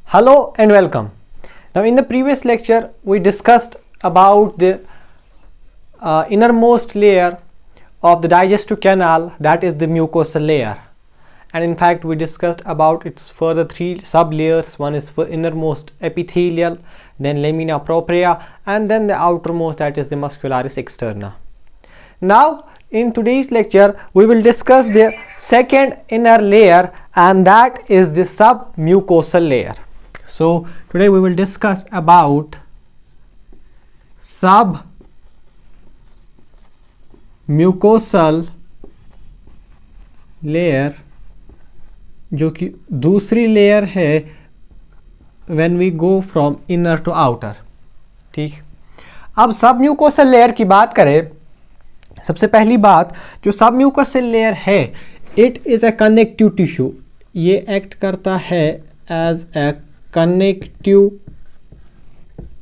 Hello and welcome. Now in the previous lecture we discussed about the innermost layer of the digestive canal, that is the mucosal layer, and in fact we discussed about its further three sub layers. One is for innermost epithelial, then lamina propria, and then the outermost, that is the muscularis externa. Now in today's lecture we will discuss the second inner layer, and that is the submucosal layer. So today we will discuss about submucosal layer, जो कि दूसरी layer है when we go from inner to outer. ठीक, अब submucosal layer की बात करें, सबसे पहली बात जो सबम्यूकोसल लेयर है, it is a connective tissue. ये एक्ट करता है as a connective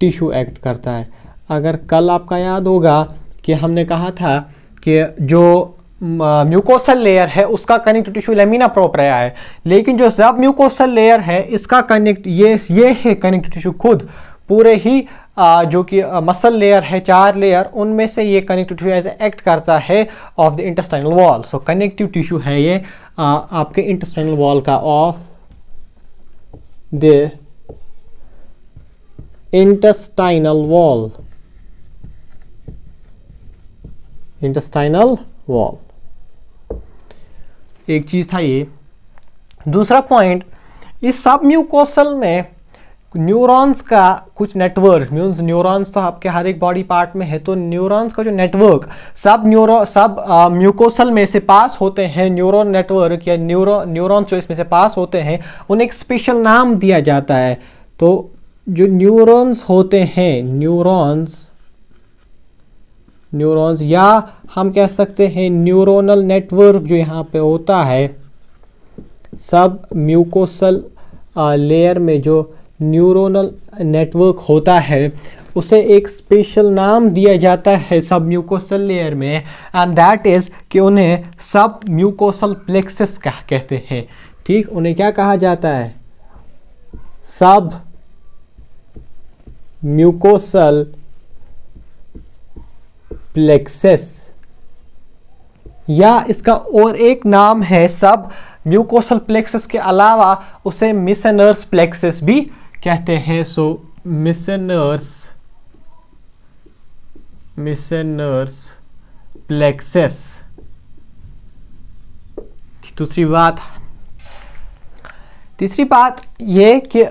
tissue act करता है. अगर कल आपका याद होगा कि हमने कहा था कि जो म्यूकोसल लेयर है उसका कनेक्टिव टिश्यू लेमिना प्रोप्रिया है, लेकिन जो सब म्यूकोसल लेयर है इसका कनेक्ट ये है कनेक्टिव टिश्यू खुद पूरे ही जो कि मसल लेयर है, चार लेयर, उनमें से ये कनेक्टिव टिश्यू एज एक्ट करता है of the intestinal wall. So connective tissue है ये आपके इंटेस्टाइनल वॉल का, of the intestinal wall. intestinal wall एक चीज था ये. दूसरा पॉइंट, इस सबम्यूकोसल में न्यूरॉन्स का कुछ नेटवर्क, मीन्स न्यूरॉन्स तो आपके हर एक बॉडी पार्ट में है, तो न्यूरॉन्स का जो नेटवर्क सब म्यूकोसल में से पास होते हैं, न्यूरॉन नेटवर्क या न्यूरॉन्स जो इसमें से पास होते हैं उन्हें एक स्पेशल नाम दिया जाता है. तो जो न्यूरॉन्स होते हैं, न्यूरॉन्स या हम कह सकते हैं न्यूरोनल नेटवर्क जो यहाँ पे होता है, सब म्यूकोसल लेयर में जो न्यूरोनल नेटवर्क होता है उसे एक स्पेशल नाम दिया जाता है सब म्यूकोसल लेयर में, एंड दैट इज कि उन्हें सब म्यूकोसल प्लेक्सस कहते हैं. ठीक, उन्हें क्या कहा जाता है? सब म्यूकोसल प्लेक्सस, या इसका और एक नाम है सब म्यूकोसल प्लेक्सस के अलावा उसे मिसेनर्स प्लेक्सस भी कहते हैं. सो मिसेनर्स प्लेक्सस. तीसरी बात ये कि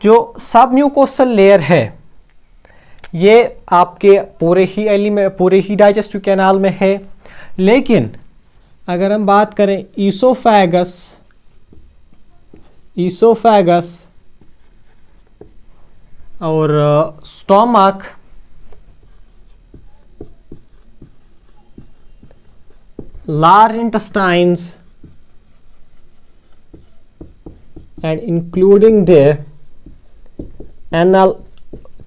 जो सबम्यूकोसल लेयर है ये आपके पूरे ही डाइजेस्टिव कैनाल में है, लेकिन अगर हम बात करें ईसोफेगस और stomach, large intestines and including the anal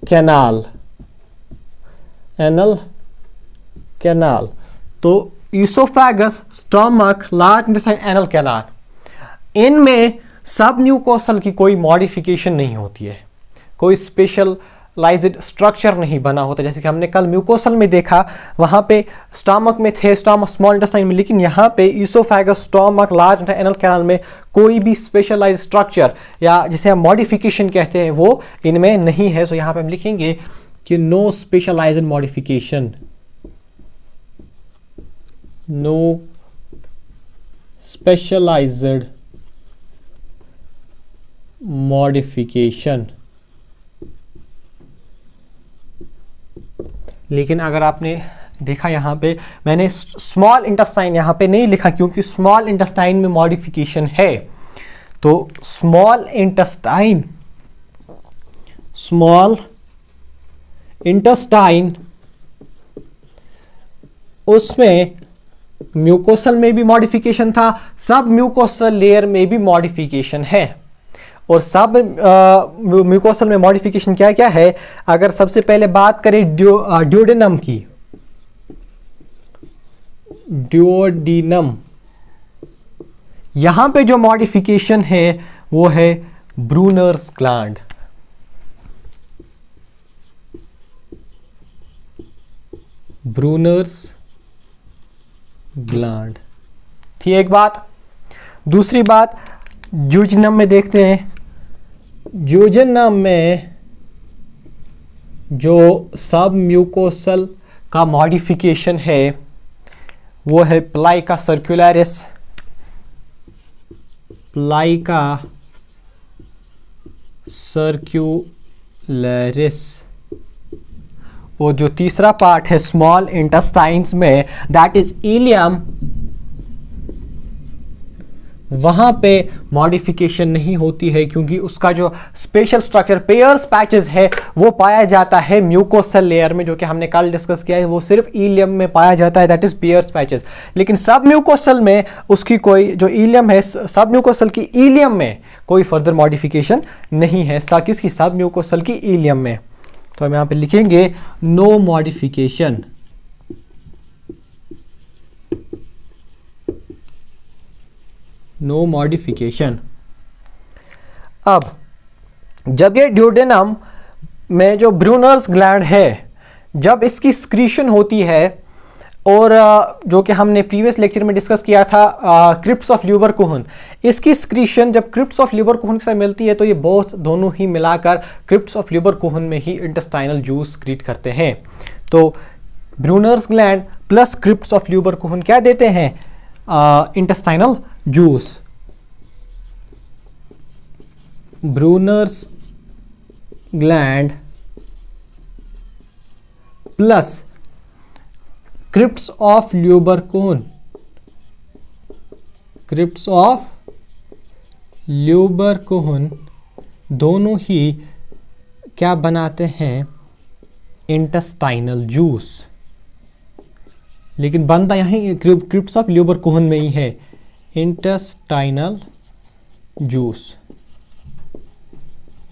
canal. तो oesophagus, stomach, large intestine, anal canal, इनमें सबम्यूकोसल की कोई मॉडिफिकेशन नहीं होती है, कोई स्पेशलाइज्ड स्ट्रक्चर नहीं बना होता. जैसे कि हमने कल म्यूकोसल में देखा, वहां पे स्टोमक में थे, स्टोमक स्मॉल इंटेस्टाइन में, लेकिन यहाँ पे oesophagus, stomach, large intestine, anal canal में कोई भी स्पेशलाइज्ड स्ट्रक्चर या जिसे हम मॉडिफिकेशन कहते हैं वो इनमें नहीं है. सो यहाँ पे हम लिखेंगे कि no specialised modification, no specialised modification. लेकिन अगर आपने देखा यहाँ पे मैंने स्मॉल इंटेस्टाइन यहाँ पे नहीं लिखा क्योंकि स्मॉल इंटेस्टाइन में मॉडिफिकेशन है. तो स्मॉल इंटेस्टाइन उसमें म्यूकोसल में भी मॉडिफिकेशन था, सब म्यूकोसल लेयर में भी मॉडिफिकेशन है. और सब म्यूकोसल में मॉडिफिकेशन क्या क्या है? अगर सबसे पहले बात करें ड्यूडेनम की, ड्यूओडीनम, यहां पे जो मॉडिफिकेशन है वो है ब्रूनर्स ग्लैंड। ब्रूनर्स ग्लैंड, ठीक है एक बात। दूसरी बात, ज्यूजेनम में देखते हैं। ज्यूजेनम में जो सब म्यूकोसल का मॉडिफिकेशन है वो है प्लाइका सर्कुलरिस। प्लाइका सर्कुलरिस। और जो तीसरा पार्ट है स्मॉल इंटेस्टाइन्स में, दैट इज इलियम, वहां पे मॉडिफिकेशन नहीं होती है क्योंकि उसका जो स्पेशल स्ट्रक्चर पेयर्स पैचेस है वो पाया जाता है म्यूकोसल लेयर में, जो कि हमने कल डिस्कस किया है। वो सिर्फ इलियम में पाया जाता है, दैट इज पेयर्स पैचेस। लेकिन सब म्यूकोसल में उसकी कोई जो इलियम है, सब म्यूकोसल की इलियम में कोई फर्दर मॉडिफिकेशन नहीं है। किसकी? सब म्यूकोसल की इलियम में। तो हम यहां पे लिखेंगे नो मॉडिफिकेशन। No modification. अब जब ये ड्यूडेनम में जो ब्रूनर्स ग्लैंड है, जब इसकी स्क्रीशन होती है, और जो कि हमने प्रीवियस लेक्चर में डिस्कस किया था क्रिप्स ऑफ ल्यूबरकुहन, इसकी स्क्रीशन जब क्रिप्स ऑफ ल्यूबरकुहन के साथ मिलती है तो ये बोथ दोनों ही मिलाकर क्रिप्स ऑफ ल्यूबरकुहन में ही इंटेस्टाइनल जूस स्क्रीट करते हैं। तो Brunner's gland plus crypts of Lieberkuhn क्या देते हैं? Intestinal juice. Brunner's gland plus crypts of Lieberkuhn, crypts of Lieberkuhn दोनों ही क्या बनाते हैं? Intestinal juice. लेकिन बनता यहीं क्रिप्स ऑफ ल्यूबरकुहन में ही है, इंटेस्टाइनल जूस।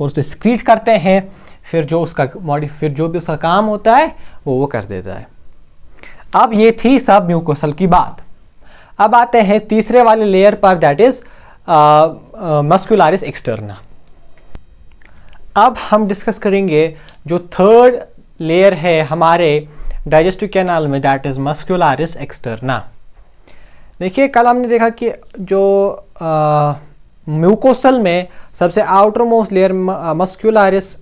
और उसे स्क्रीट करते हैं, फिर जो भी उसका काम होता है वो कर देता है। अब ये थी सब म्यूकोसल की बात। अब आते हैं तीसरे वाले लेयर पर, दैट इज मस्कुलरिस एक्सटर्ना। अब हम डिस्कस करेंगे जो थर्ड लेयर है हमारे डाइजेस्टिव कैनाल में, दैट इज मस्कुलरिस एक्सटर्ना। देखिए कल हमने देखा कि जो म्यूकोसल में सबसे outermost layer muscularis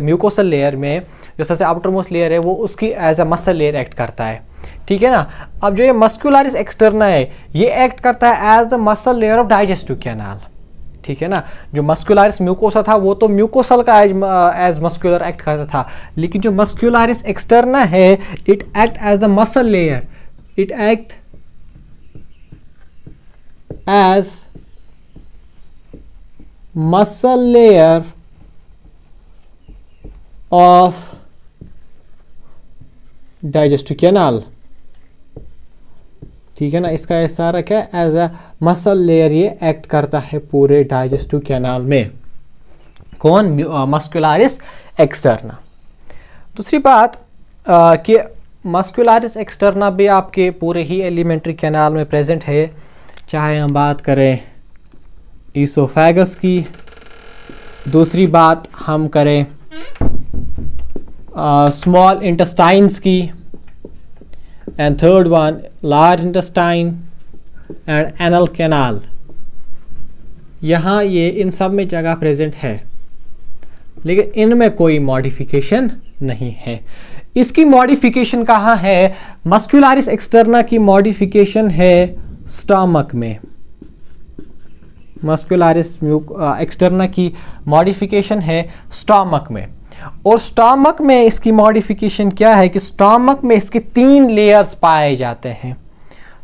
mucosal layer में जो सबसे आउटर मोस्ट लेयर है वो उसकी as a muscle layer act करता है, ठीक है ना। अब जो ये मस्कुलरिस एक्सटर्ना है ये एक्ट करता है as the muscle layer of digestive canal, ठीक है ना। जो मस्कुलरिस म्यूकोसा था वो तो म्यूकोसल का एज मस्कुलर एक्ट करता था, लेकिन जो मस्कुलरिस एक्सटर्ना है it act as the muscle layer, it act as muscle layer of digestive canal, ठीक है ना। इसका ऐसा रखा है एज अ मसल लेयर, ये एक्ट करता है पूरे डाइजेस्टिव कैनाल में। कौन? Muscularis externa. दूसरी बात कि मस्कुलरिस एक्सटर्ना भी आपके पूरे ही एलिमेंट्री कैनाल में प्रेजेंट है, चाहे हम बात करें ईसोफेगस की, दूसरी बात हम करें स्मॉल इंटेस्टाइन्स की, and third one large intestine and anal canal. यहाँ ये इन सब में जगह प्रेजेंट है, लेकिन इनमें कोई मॉडिफिकेशन नहीं है। इसकी मॉडिफिकेशन कहाँ है? मस्कुलरिस एक्सटर्ना की मॉडिफिकेशन है स्टमक में। मस्कुलरिस एक्सटर्ना की मॉडिफिकेशन है स्टमक में, और स्टमक में इसकी मॉडिफिकेशन क्या है कि स्टमक में इसके 3 लेयर्स पाए जाते हैं।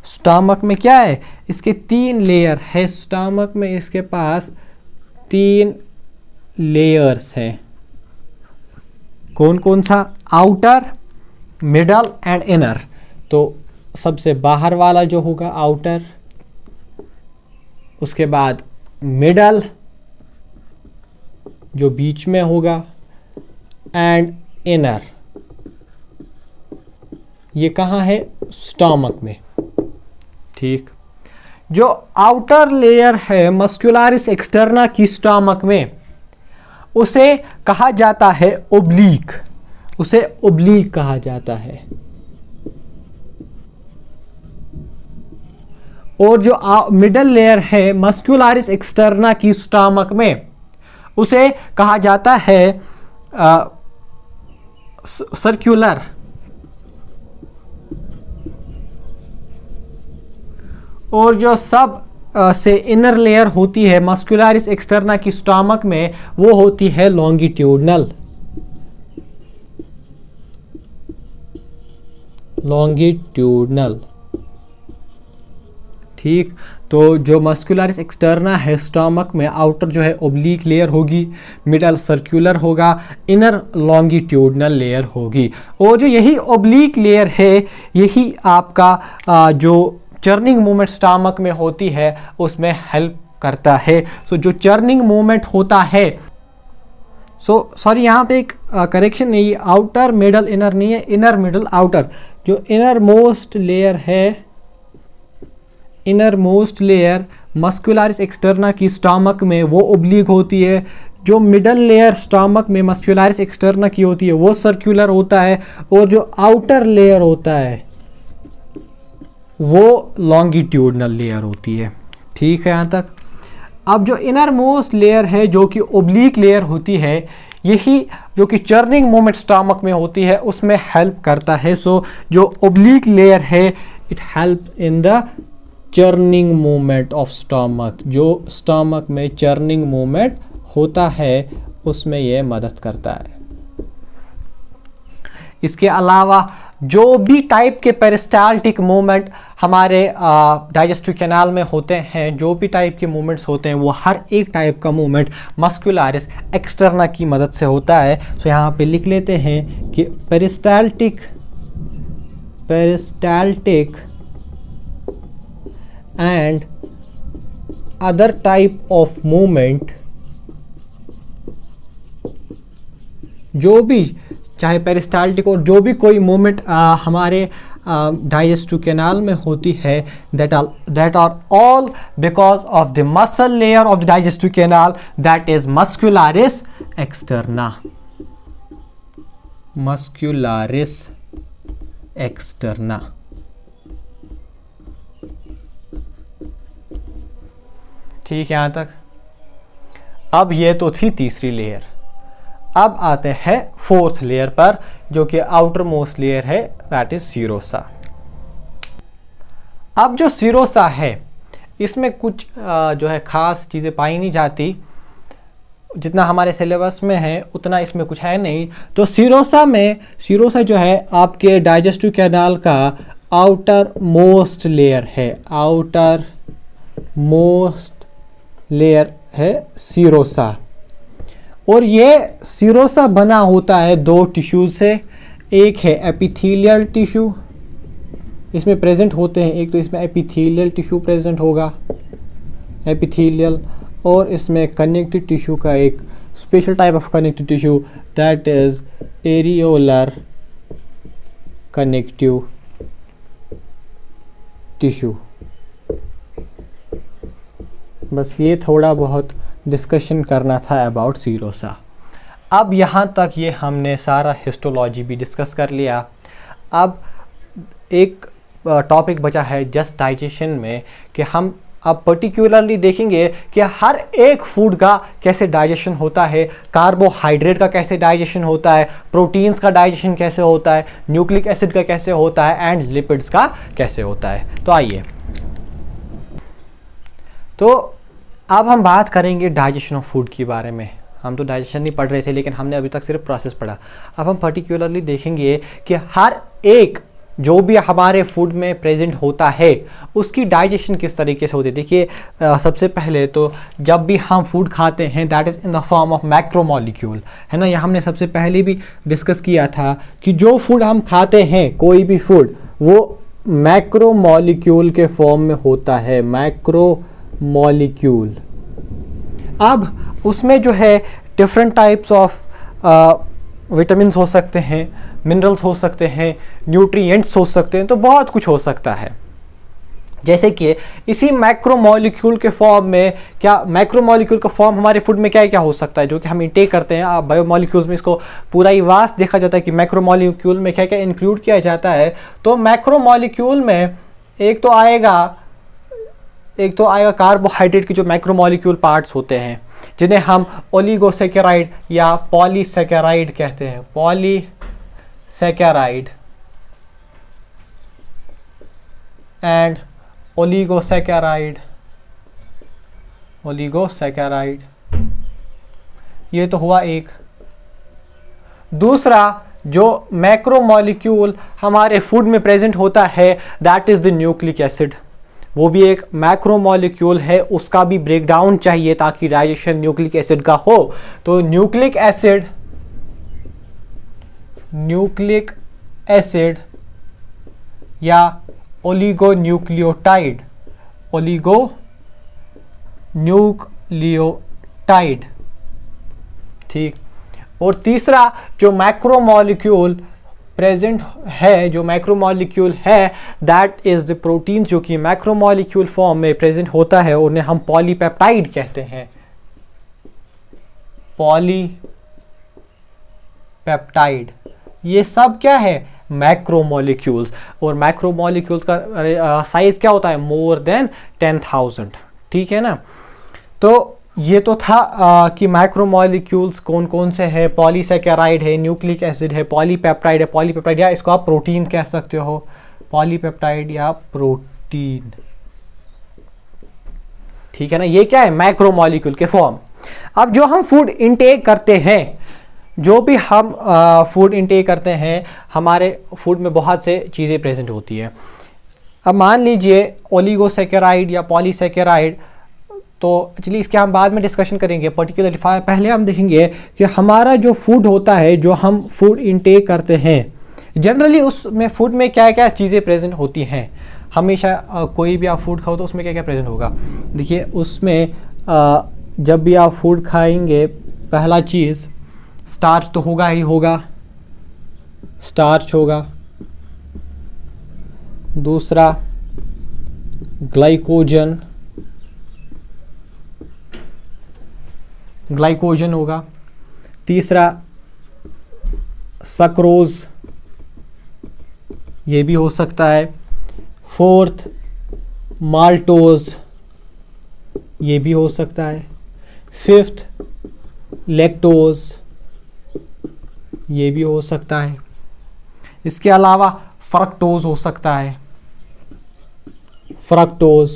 स्टमक में क्या है? इसके 3 लेयर है। स्टमक में इसके पास 3 लेयर्स है। कौन कौन सा? Outer, middle and inner. तो सबसे बाहर वाला जो होगा आउटर, उसके बाद मिडल जो बीच में होगा, एंड इनर। ये कहाँ है? स्टमक में, ठीक। जो आउटर लेयर है मस्कुलरिस एक्सटर्ना की स्टमक में, उसे कहा जाता है ओब्लीक, उसे ओब्लीक कहा जाता है। और जो मिडल लेयर है मस्कुलरिस एक्सटर्ना की स्टमक में, उसे कहा जाता है सर्कुलर। और जो सब से इनर लेयर होती है मस्कुलरिस एक्सटर्ना की स्टमक में, वो होती है लॉन्गिट्यूडनल। लॉन्गिट्यूडनल, ठीक। तो जो मस्कुलरिस एक्सटर्ना है स्टमक में, आउटर जो है ओब्लीक लेयर होगी, मिडल सर्कुलर होगा, इनर लॉन्गिट्यूडनल लेयर होगी। और जो यही ओब्लीक लेयर है, यही आपका जो चर्निंग मूवमेंट स्टमक में होती है उसमें हेल्प करता है। सो जो चर्निंग मूवमेंट होता है, सॉरी यहाँ पे एक करेक्शन नहीं है, आउटर मिडल इनर नहीं है, इनर मिडल आउटर। जो इनर मोस्ट लेयर है, inner most layer muscularis externa की स्टमक में, वो ओब्लीक होती है। जो मिडल लेयर स्टमक में मस्कुलरिस एक्सटर्ना की होती है वो सर्कुलर होता है। और जो आउटर लेयर होता है वो लॉन्गिट्यूडनल लेयर होती है, ठीक है यहाँ तक। अब जो इनर मोस्ट लेयर है जो कि ओब्लीक लेयर होती है, यही जो कि चर्निंग मूवमेंट स्टमक में होती है उसमें हेल्प करता है। सो जो ओब्लीक लेयर है, it help in the churning movement of stomach. जो स्टमक में चर्निंग मूवमेंट होता है उसमें यह मदद करता है। इसके अलावा जो भी टाइप के पेरिस्टाल्टिक मूवमेंट हमारे डाइजेस्टिव कैनाल में होते हैं, जो भी टाइप के मूवमेंट्स होते हैं, वो हर एक टाइप का मूवमेंट मस्कुलरिस एक्सटर्ना की मदद से होता है। सो यहाँ पे लिख लेते हैं कि peristaltic and other type of movement, जो भी चाहे पेरिस्टाल्टिक और जो भी कोई मूवमेंट हमारे डाइजेस्टिव कैनाल में होती है, that are all because of the muscle layer of the digestive canal, that is muscularis externa. Muscularis externa. ठीक है यहाँ तक। अब ये तो थी तीसरी लेयर। अब आते हैं फोर्थ लेयर पर, जो कि आउटर मोस्ट लेयर है, दैट इज सीरोसा। अब जो सीरोसा है, इसमें कुछ जो है खास चीज़ें पाई नहीं जाती, जितना हमारे सिलेबस में है उतना इसमें कुछ है नहीं। तो सीरोसा जो है आपके डाइजेस्टिव कैनाल का आउटर मोस्ट लेयर है, आउटर मोस्ट लेयर है सीरोसा। और ये सीरोसा बना होता है दो टिश्यूज से। एक है एपिथेलियल टिश्यू, इसमें प्रेजेंट होते हैं, एक तो इसमें एपिथेलियल टिश्यू प्रेजेंट होगा, एपिथेलियल, और इसमें कनेक्टिव टिश्यू का एक special type of connective tissue, that is areolar connective tissue. बस ये थोड़ा बहुत डिस्कशन करना था अबाउट सीरोसा। अब यहाँ तक ये हमने सारा हिस्टोलॉजी भी डिस्कस कर लिया। अब एक टॉपिक बचा है जस्ट डाइजेशन में, कि हम अब पर्टिकुलरली देखेंगे कि हर एक फूड का कैसे डाइजेशन होता है, कार्बोहाइड्रेट का कैसे डाइजेशन होता है, प्रोटीन्स का डाइजेशन कैसे होता है, न्यूक्लिक एसिड का कैसे होता है, एंड लिपिड्स का कैसे होता है। तो आइए, तो अब हम बात करेंगे डाइजेशन ऑफ फूड के बारे में। हम तो डाइजेशन नहीं पढ़ रहे थे, लेकिन हमने अभी तक सिर्फ प्रोसेस पढ़ा। अब हम पर्टिकुलरली देखेंगे कि हर एक जो भी हमारे फूड में प्रेजेंट होता है उसकी डाइजेशन किस तरीके से होती है। देखिए, सबसे पहले तो जब भी हम फूड खाते हैं, that is in the form of macromolecule, है ना। यह हमने सबसे पहले भी डिस्कस किया था कि जो फूड हम खाते हैं, कोई भी फूड, वो मैक्रोमोलिक्यूल के फॉर्म में होता है, मैक्रोमोलिक्यूल। अब उसमें जो है डिफरेंट टाइप्स ऑफ विटामिन्स हो सकते हैं, मिनरल्स हो सकते हैं, न्यूट्रिएंट्स हो सकते हैं, तो बहुत कुछ हो सकता है। जैसे कि इसी मैक्रोमोलिक्यूल के फॉर्म में, क्या मैक्रोमोलिक्यूल का फॉर्म हमारे फूड में क्या क्या हो सकता है जो कि हम इंटेक करते हैं। बायोमोलिक्यूल्स में इसको पूरा ही वास्ट देखा जाता है कि मैक्रोमोलिक्यूल में क्या क्या इंक्लूड किया जाता है। तो मैक्रोमोलिक्यूल में एक तो आएगा कार्बोहाइड्रेट के जो मैक्रोमोलिक्यूल पार्ट्स होते हैं, जिन्हें हम ओलिगोसैकेराइड या पॉलीसैकेराइड कहते हैं। Polysaccharide and oligosaccharide. ये तो हुआ एक। दूसरा जो मैक्रोमोलिक्यूल हमारे फूड में प्रेजेंट होता है that is the nucleic acid. वो भी एक मैक्रोमोलिक्यूल है, उसका भी ब्रेकडाउन चाहिए ताकि डाइजेशन न्यूक्लिक एसिड का हो। तो न्यूक्लिक एसिड या ओलिगोन्यूक्लियोटाइड ठीक। और तीसरा जो मैक्रोमोलिक्यूल प्रेजेंट है, जो मैक्रोमोलिक्यूल है दैट इज द प्रोटीन, जो कि मैक्रोमोलिक्यूल फॉर्म में प्रेजेंट होता है, उन्हें हम पॉलीपेप्टाइड कहते हैं। पॉलीपेप्टाइड ये सब क्या है? मैक्रोमोलिक्यूल्स। और मैक्रोमोलिक्यूल्स का साइज क्या होता है? More than 10,000। ठीक है ना। तो ये तो था कि मैक्रोमोलिक्यूल्स कौन कौन से हैं। पॉलीसैकेराइड है, न्यूक्लिक एसिड है, पॉलीपेप्टाइड है। पॉलीपेप्टाइड या इसको आप प्रोटीन कह सकते हो, पॉलीपेप्टाइड या प्रोटीन। ठीक है ना। ये क्या है? मैक्रोमोलिक्यूल के फॉर्म। अब जो हम फूड इंटेक करते हैं, जो भी हम फूड इंटेक करते हैं, हमारे फूड में बहुत से चीज़ें प्रेजेंट होती है। अब मान लीजिए ओलिगोसैकेराइड या पॉलीसैकेराइड, तो चलिए इसके हम बाद में डिस्कशन करेंगे पर्टिकुलरली। पहले हम देखेंगे कि हमारा जो फूड होता है, जो हम फूड इंटेक करते हैं, जनरली उसमें फूड में क्या क्या चीज़ें प्रेजेंट होती हैं। हमेशा कोई भी आप फूड खाओ तो उसमें क्या क्या प्रेजेंट होगा। देखिए उसमें जब भी आप फूड खाएंगे, पहला चीज़ स्टार्च तो होगा ही होगा, स्टार्च होगा। दूसरा ग्लाइकोजन होगा। तीसरा सक्रोज, ये भी हो सकता है। फोर्थ माल्टोज, ये भी हो सकता है। फिफ्थ लैक्टोज, ये भी हो सकता है। इसके अलावा फ्रक्टोज हो सकता है, फ्रक्टोज।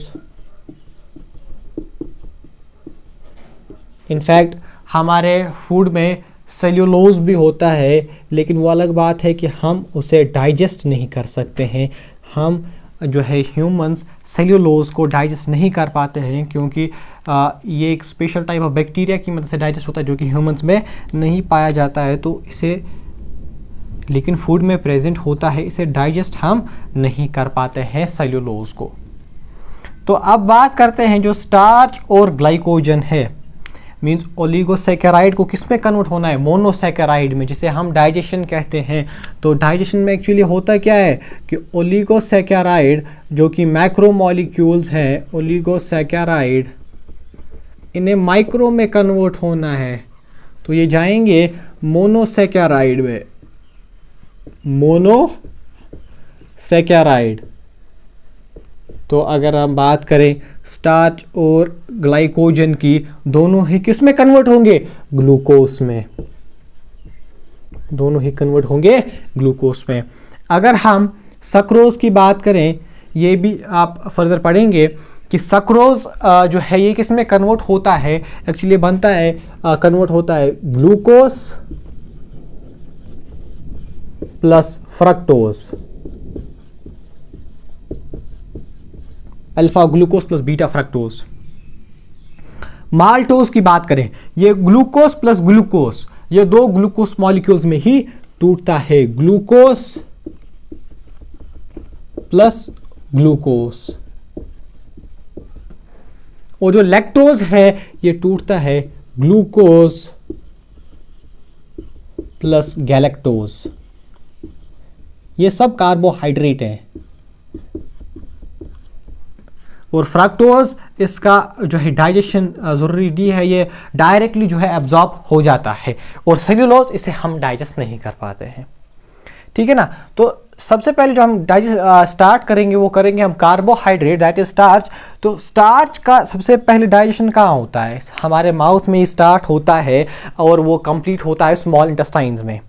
इनफैक्ट हमारे फूड में सेल्यूलोज भी होता है, लेकिन वो अलग बात है कि हम उसे डाइजेस्ट नहीं कर सकते हैं। हम जो है ह्यूमंस सेल्यूलोज को डाइजेस्ट नहीं कर पाते हैं, क्योंकि ये एक स्पेशल टाइप ऑफ बैक्टीरिया की मदद से डाइजेस्ट होता है, जो कि ह्यूमंस में नहीं पाया जाता है। तो इसे लेकिन फूड में प्रेजेंट होता है, इसे डाइजेस्ट हम नहीं कर पाते हैं सेल्यूलोज को। तो अब बात करते हैं जो स्टार्च और ग्लाइकोजन है, मीन्स ओलिगोसैकेराइड को किस में कन्वर्ट होना है? मोनोसैकेराइड में, जिसे हम डाइजेशन कहते हैं। तो डाइजेशन में एक्चुअली होता क्या है कि ओलिगोसैकेराइड जो कि मैक्रोमोलिक्यूल्स हैं, ओलिगोसैकेराइड, इन्हें माइक्रो में कन्वर्ट होना है, तो ये जाएंगे मोनोसैकेराइड में, मोनोसैकेराइड। तो अगर हम बात करें स्टार्च और ग्लाइकोजन की, दोनों ही किस में कन्वर्ट होंगे? ग्लूकोज में। दोनों ही कन्वर्ट होंगे ग्लूकोज में। अगर हम सक्रोज की बात करें, ये भी आप फर्दर पढ़ेंगे कि सक्रोज जो है ये किस में कन्वर्ट होता है? एक्चुअली बनता है, कन्वर्ट होता है glucose plus fructose, alpha glucose plus beta fructose. Maltose की बात करें, ये ग्लूकोज प्लस ग्लूकोज, ये दो ग्लूकोज मॉलिक्यूल्स में ही टूटता है, ग्लूकोज प्लस ग्लूकोज। और जो लैक्टोज है ये टूटता है ग्लूकोज प्लस गैलेक्टोज। ये सब कार्बोहाइड्रेट है। और फ्रक्टोज इसका जो है डाइजेशन ज़रूरी डी है, ये डायरेक्टली जो है एब्जॉर्ब हो जाता है, और सेल्यूलोज इसे हम डाइजेस्ट नहीं कर पाते हैं, ठीक है ना। तो सबसे पहले जो हम डाइजेस्ट स्टार्ट करेंगे वो करेंगे हम कार्बोहाइड्रेट, दैट इज स्टार्च। तो स्टार्च का सबसे पहले डाइजेशन कहाँ होता है? हमारे माउथ में ही स्टार्ट होता है और वो कंप्लीट होता है स्मॉल इंटेस्टाइन्स में,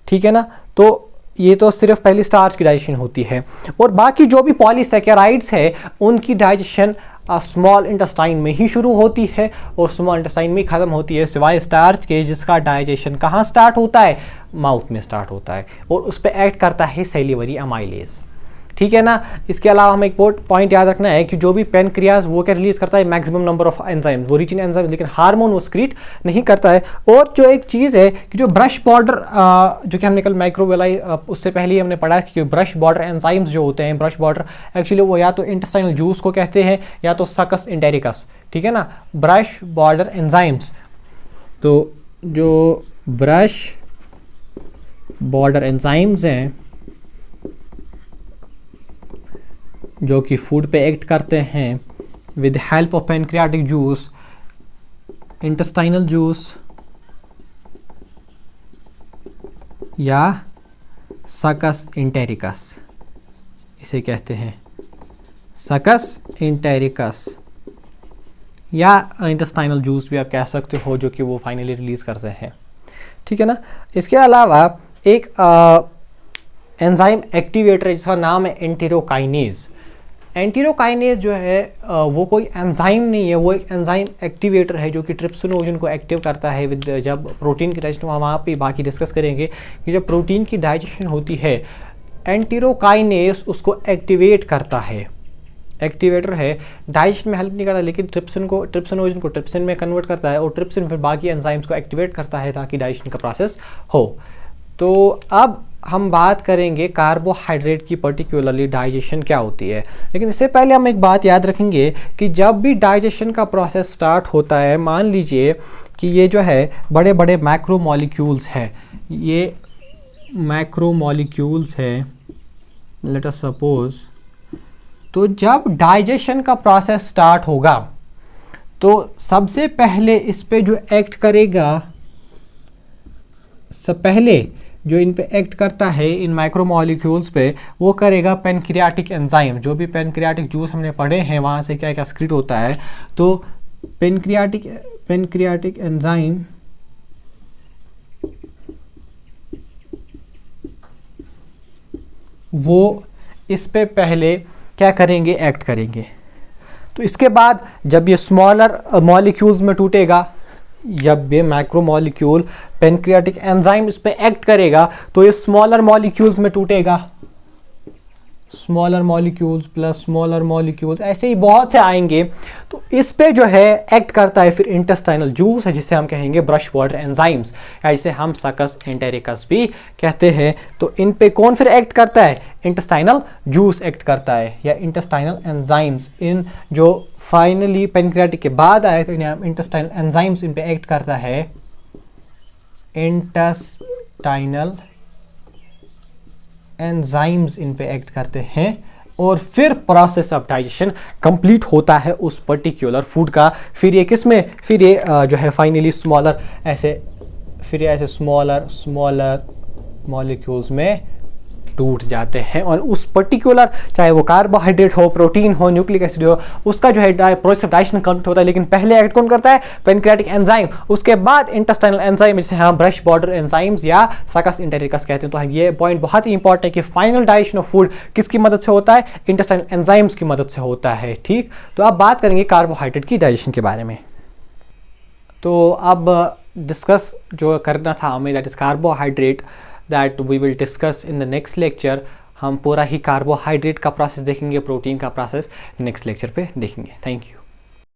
ठीक है ना। तो ये तो सिर्फ पहली स्टार्च की डाइजेशन होती है, और बाकी जो भी पॉलीसैकेराइड्स है उनकी डाइजेशन स्मॉल इंटेस्टाइन में ही शुरू होती है और स्मॉल इंटेस्टाइन में ख़त्म होती है, सिवाय स्टार्च के जिसका डाइजेशन कहाँ स्टार्ट होता है? माउथ में स्टार्ट होता है, और उस पर एक्ट करता है सेलिवरी अमाइलेज, ठीक है ना। इसके अलावा हमें एक पॉइंट याद रखना है कि जो भी पेनक्रियाज वो क्या रिलीज करता है? मैक्सिमम नंबर ऑफ एंजाइम, वो रिच इन एंजाइम, लेकिन हार्मोन वो स्क्रीट नहीं करता है। और जो एक चीज़ है कि जो ब्रश बॉर्डर जो कि हमने कल माइक्रोवेलाई उससे पहले ही हमने पढ़ा कि ब्रश बॉर्डर एंजाइम्स जो होते हैं, ब्रश बॉर्डर एक्चुअली वो या तो इंटेस्टाइनल जूस को कहते हैं या तो सकस इंटेरिकस, ठीक है ना। ब्रश बॉर्डर एंजाइम्स, तो जो ब्रश बॉर्डर एंजाइम्स हैं जो कि फूड पे एक्ट करते हैं with help of pancreatic juice, intestinal juice या सकस इंटेरिकस, इसे कहते हैं सकस इंटेरिकस या इंटेस्टाइनल जूस भी आप कह सकते हो, जो कि वो फाइनली रिलीज करते हैं, ठीक है ना। इसके अलावा एक एंजाइम एक्टिवेटर है जिसका नाम है एंटेरोकाइनेज। एंटेरोकाइनेज जो है वो कोई एंजाइम नहीं है, वो एक एंजाइम एक्टिवेटर है जो कि ट्रिप्सिनोजन को एक्टिव करता है विद जब प्रोटीन की डाइजेशन, वहाँ पे बाकी डिस्कस करेंगे कि जब प्रोटीन की डाइजेशन होती है एंटेरोकाइनेज उसको एक्टिवेट करता है, एक्टिवेटर है, डाइजेशन में हेल्प नहीं करता लेकिन ट्रिप्सिनोजन को ट्रिप्सिन में कन्वर्ट करता है, और ट्रिप्सिन फिर बाकी एंजाइम्स को एक्टिवेट करता है ताकि डाइजेशन का प्रोसेस हो। तो अब हम बात करेंगे कार्बोहाइड्रेट की पर्टिकुलरली डाइजेशन क्या होती है, लेकिन इससे पहले हम एक बात याद रखेंगे कि जब भी डाइजेशन का प्रोसेस स्टार्ट होता है, मान लीजिए कि ये जो है बड़े बड़े मैक्रो मॉलिक्यूल्स है, ये मैक्रो मॉलिक्यूल्स है लेट अस सपोज, तो जब डाइजेशन का प्रोसेस स्टार्ट होगा तो सबसे पहले इस पे जो एक्ट करेगा, सब पहले जो इन पे एक्ट करता है इन माइक्रोमॉलिक्यूल्स पे, वो करेगा पेनक्रियाटिक एंजाइम। जो भी पेनक्रियाटिक जूस हमने पढ़े हैं वहाँ से क्या क्या एक्सक्रीट होता है, तो पेनक्रियाटिक एंजाइम वो इस पे पहले क्या करेंगे? एक्ट करेंगे। तो इसके बाद जब ये स्मॉलर मॉलिक्यूल्स में टूटेगा, जब ये मैक्रो मॉलिक्यूल पेनक्रियाटिक एंजाइम इस पे एक्ट करेगा तो ये स्मॉलर मॉलिक्यूल्स में टूटेगा, smaller molecules plus smaller molecules, ऐसे ही बहुत से आएंगे। तो इस पे जो है एक्ट करता है फिर इंटेस्टाइनल जूस है जिसे हम कहेंगे ब्रश बॉर्डर एंजाइम्स, जिसे हम सकस इंटेरिकस भी कहते हैं। तो इन पे कौन फिर एक्ट करता है? इंटेस्टाइनल जूस एक्ट करता है या इंटेस्टाइनल एंजाइम्स, इन जो फाइनली पेनक्रियाटिक के बाद आए तो इन्हें हम इंटेस्टाइनल एंजाइम्स इन पे एक्ट करता है, इंटेस्टाइनल एंजाइम्स इन पे एक्ट करते हैं, और फिर प्रोसेस ऑफ डाइजेशन कंप्लीट होता है उस पर्टिकुलर फूड का। फिर ये किस में, फिर ये जो है फाइनली स्मॉलर ऐसे स्मॉलर मॉलिक्यूल्स में टूट जाते हैं, और उस पर्टिकुलर चाहे वो कार्बोहाइड्रेट हो, प्रोटीन हो, न्यूक्लिक एसिड हो, उसका जो है प्रोसेस ऑफ डाइजेशन कंप्लीट होता है। लेकिन पहले एक्ट कौन करता है? पेनक्रियाटिक एंजाइम, उसके बाद इंटेस्टाइनल एंजाइम जिसे हम ब्रश बॉर्डर एंजाइम्स या सकस इंटेरिकस कहते हैं। तो ये पॉइंट बहुत ही इंपॉर्टेंट है कि फाइनल डाइजेशन ऑफ फूड किसकी मदद से होता है? इंटेस्टाइनल एंजाइम्स की मदद से होता है, ठीक। तो अब बात करेंगे कार्बोहाइड्रेट की डाइजेशन के बारे में। तो अब डिस्कस जो करना था हमें, that is carbohydrate, that we will discuss in the next lecture। हम पूरा ही कार्बोहाइड्रेट का प्रोसेस देखेंगे, प्रोटीन का प्रोसेस नेक्स्ट लेक्चर पे देखेंगे। Thank you.